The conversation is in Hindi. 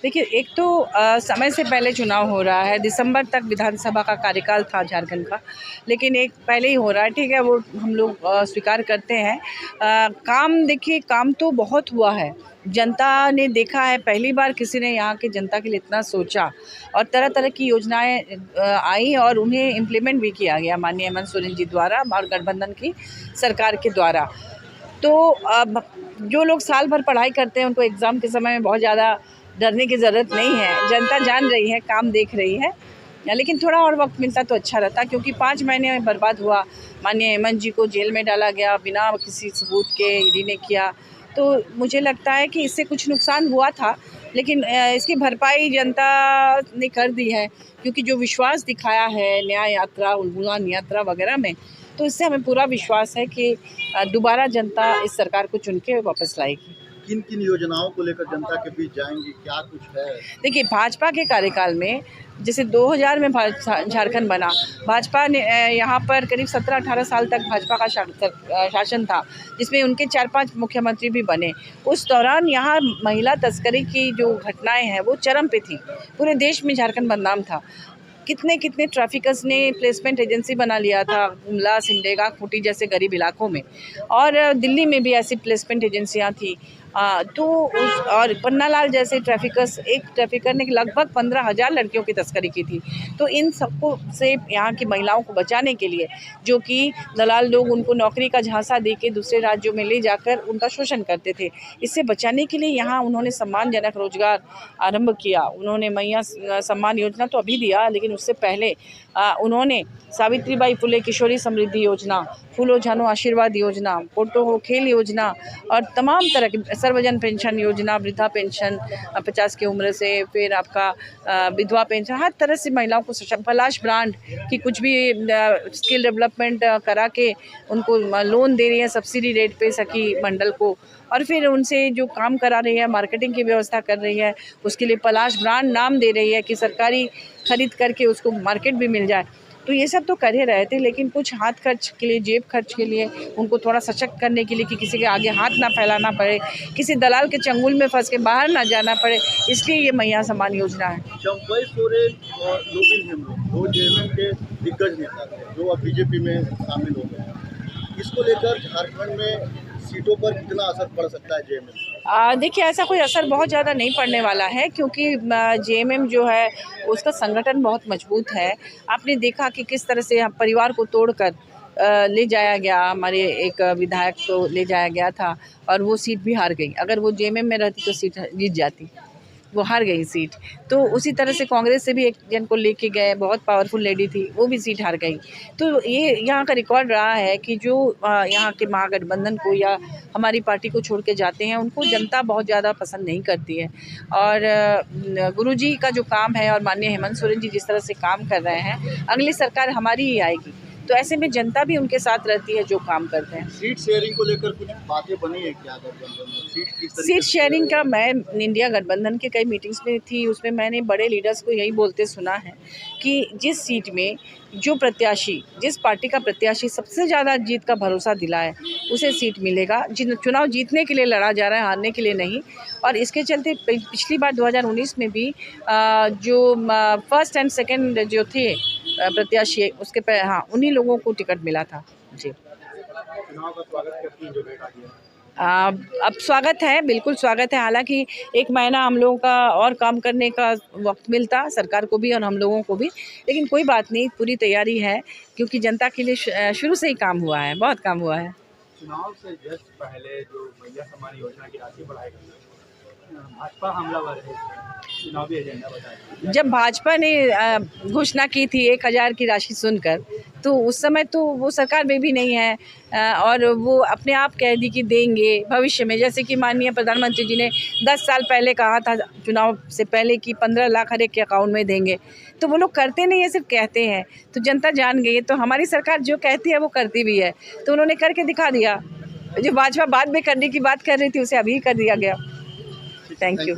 देखिए, एक तो समय से पहले चुनाव हो रहा है, दिसंबर तक विधानसभा का कार्यकाल था झारखंड का, लेकिन एक पहले ही हो रहा है, ठीक है, वो हम लोग स्वीकार करते हैं। काम देखिए, काम तो बहुत हुआ है, जनता ने देखा है, पहली बार किसी ने यहाँ की जनता के लिए इतना सोचा और तरह तरह की योजनाएं आई और उन्हें इम्प्लीमेंट भी किया गया माननीय हेमंत सोरेन जी द्वारा और गठबंधन की सरकार के द्वारा। तो अब जो लोग साल भर पढ़ाई करते हैं उनको एग्ज़ाम के समय में बहुत ज़्यादा डरने की ज़रूरत नहीं है। जनता जान रही है, काम देख रही है, लेकिन थोड़ा और वक्त मिलता तो अच्छा रहता, क्योंकि 5 महीने में बर्बाद हुआ। माननीय हेमंत जी को जेल में डाला गया बिना किसी सबूत के, ईडी ने किया। तो मुझे लगता है कि इससे कुछ नुकसान हुआ था, लेकिन इसकी भरपाई जनता ने कर दी है, क्योंकि जो विश्वास दिखाया है न्याय यात्रा, उड़ान यात्रा वगैरह में, तो इससे हमें पूरा विश्वास है कि दोबारा जनता इस सरकार को चुन के वापस लाएगी। किन किन योजनाओं को लेकर जनता के बीच जाएंगी, क्या कुछ है? देखिए, भाजपा के कार्यकाल में जैसे 2000 में झारखंड बना, भाजपा ने यहाँ पर करीब 17-18 साल तक भाजपा का शासन था, जिसमें उनके 4-5 मुख्यमंत्री भी बने। उस दौरान यहाँ महिला तस्करी की जो घटनाएं हैं वो चरम पे थी, पूरे देश में झारखंड बदनाम था। कितने कितने ट्रैफिकर्स ने प्लेसमेंट एजेंसी बना लिया था, गुमला, सिमडेगा, खूंटी जैसे गरीब इलाकों में, और दिल्ली में भी ऐसी प्लेसमेंट एजेंसियां थी। तो उस और पन्नालाल जैसे ट्रैफिकर्स, एक ट्रैफिकर ने लगभग 15,000 लड़कियों की तस्करी की थी। तो इन सबको से यहाँ की महिलाओं को बचाने के लिए, जो कि दलाल लोग उनको नौकरी का झांसा दे के दूसरे राज्यों में ले जाकर उनका शोषण करते थे, इससे बचाने के लिए यहाँ उन्होंने सम्मानजनक रोजगार आरंभ किया। उन्होंने मैया सम्मान योजना तो अभी दिया, लेकिन उससे पहले उन्होंने सावित्रीबाई फुले किशोरी समृद्धि योजना, फूलो झानो आशीर्वाद योजना, पोटो हो खेल योजना और तमाम तरह की सर्वजन पेंशन योजना, वृद्धा पेंशन 50 की उम्र से, फिर आपका विधवा पेंशन, हर तरह से महिलाओं को सशक्त, पलाश ब्रांड की कुछ भी स्किल डेवलपमेंट करा के उनको लोन दे रही है सब्सिडी रेट पे सखी मंडल को, और फिर उनसे जो काम करा रही है, मार्केटिंग की व्यवस्था कर रही है, उसके लिए पलाश ब्रांड नाम दे रही है कि सरकारी खरीद करके उसको मार्केट भी मिल जाए। तो ये सब तो कर ही रहे थे, लेकिन कुछ हाथ खर्च के लिए, जेब खर्च के लिए, उनको थोड़ा सशक्त करने के लिए कि किसी के आगे हाथ ना फैलाना पड़े, किसी दलाल के चंगुल में फंस के बाहर ना जाना पड़े, इसलिए ये मैया सम्मान योजना है। चंपई सोरेन और लोबिन हेम्ब्रोम, दो जेएमएम के दिग्गज नेता थे, जो अब बीजेपी में शामिल हो गए हैं। इसको लेकर झारखंड में सीटों पर कितना असर पड़ सकता है जेएमएम? देखिए, ऐसा कोई असर बहुत ज़्यादा नहीं पड़ने वाला है, क्योंकि जेएमएम जो है उसका संगठन बहुत मजबूत है। आपने देखा कि किस तरह से परिवार को तोड़कर ले जाया गया, हमारे एक विधायक को ले जाया गया था और वो सीट भी हार गई। अगर वो जेएमएम में रहती तो सीट जीत जाती, वो हार गई सीट। तो उसी तरह से कांग्रेस से भी एक जन को लेके गए, बहुत पावरफुल लेडी थी, वो भी सीट हार गई। तो ये यहाँ का रिकॉर्ड रहा है कि जो यहाँ के महागठबंधन को या हमारी पार्टी को छोड़ के जाते हैं, उनको जनता बहुत ज़्यादा पसंद नहीं करती है। और गुरुजी का जो काम है और माननीय हेमंत सोरेन जी जिस तरह से काम कर रहे हैं, अगली सरकार हमारी ही आएगी, तो ऐसे में जनता भी उनके साथ रहती है जो काम करते हैं। सीट शेयरिंग को लेकर कुछ बातें बनी है क्या गठबंधन में? सीट शेयरिंग का मैं इंडिया गठबंधन के कई मीटिंग्स में थी, उसमें मैंने बड़े लीडर्स को यही बोलते सुना है कि जिस सीट में जो प्रत्याशी, जिस पार्टी का प्रत्याशी सबसे ज़्यादा जीत का भरोसा दिलाए, उसे सीट मिलेगा। चुनाव जीतने के लिए लड़ा जा रहा है, हारने के लिए नहीं। और इसके चलते पिछली बार 2019 में भी जो फर्स्ट एंड सेकेंड जो थे प्रत्याशी, उसके पे हाँ, उन्हीं लोगों को टिकट मिला था। जी, चुनाव का स्वागत करती हैं जो बेटा जी? अब स्वागत है, बिल्कुल स्वागत है। हालांकि 1 महीना हम लोगों का और काम करने का वक्त मिलता, सरकार को भी और हम लोगों को भी, लेकिन कोई बात नहीं, पूरी तैयारी है, क्योंकि जनता के लिए शुरू से ही काम हुआ है, बहुत काम हुआ है। चुनाव से जस्ट पहले जो मैया सम्मान योजना की राशि बढ़ाई गई, भाजपा हमलावर है, चुनावी एजेंडा बताया। जब भाजपा ने घोषणा की थी 1000 की राशि सुनकर, तो उस समय तो वो सरकार में भी नहीं है, और वो अपने आप कह दी कि देंगे भविष्य में। जैसे कि माननीय प्रधानमंत्री जी ने 10 साल पहले कहा था चुनाव से पहले कि 15 लाख हर एक के अकाउंट में देंगे, तो वो लोग करते नहीं है, सिर्फ कहते हैं। तो जनता जान गई है, तो हमारी सरकार जो कहती है वो करती भी है, तो उन्होंने करके दिखा दिया। जो भाजपा बाद में करने की बात कर रही थी, उसे अभी कर दिया गया। Thank you.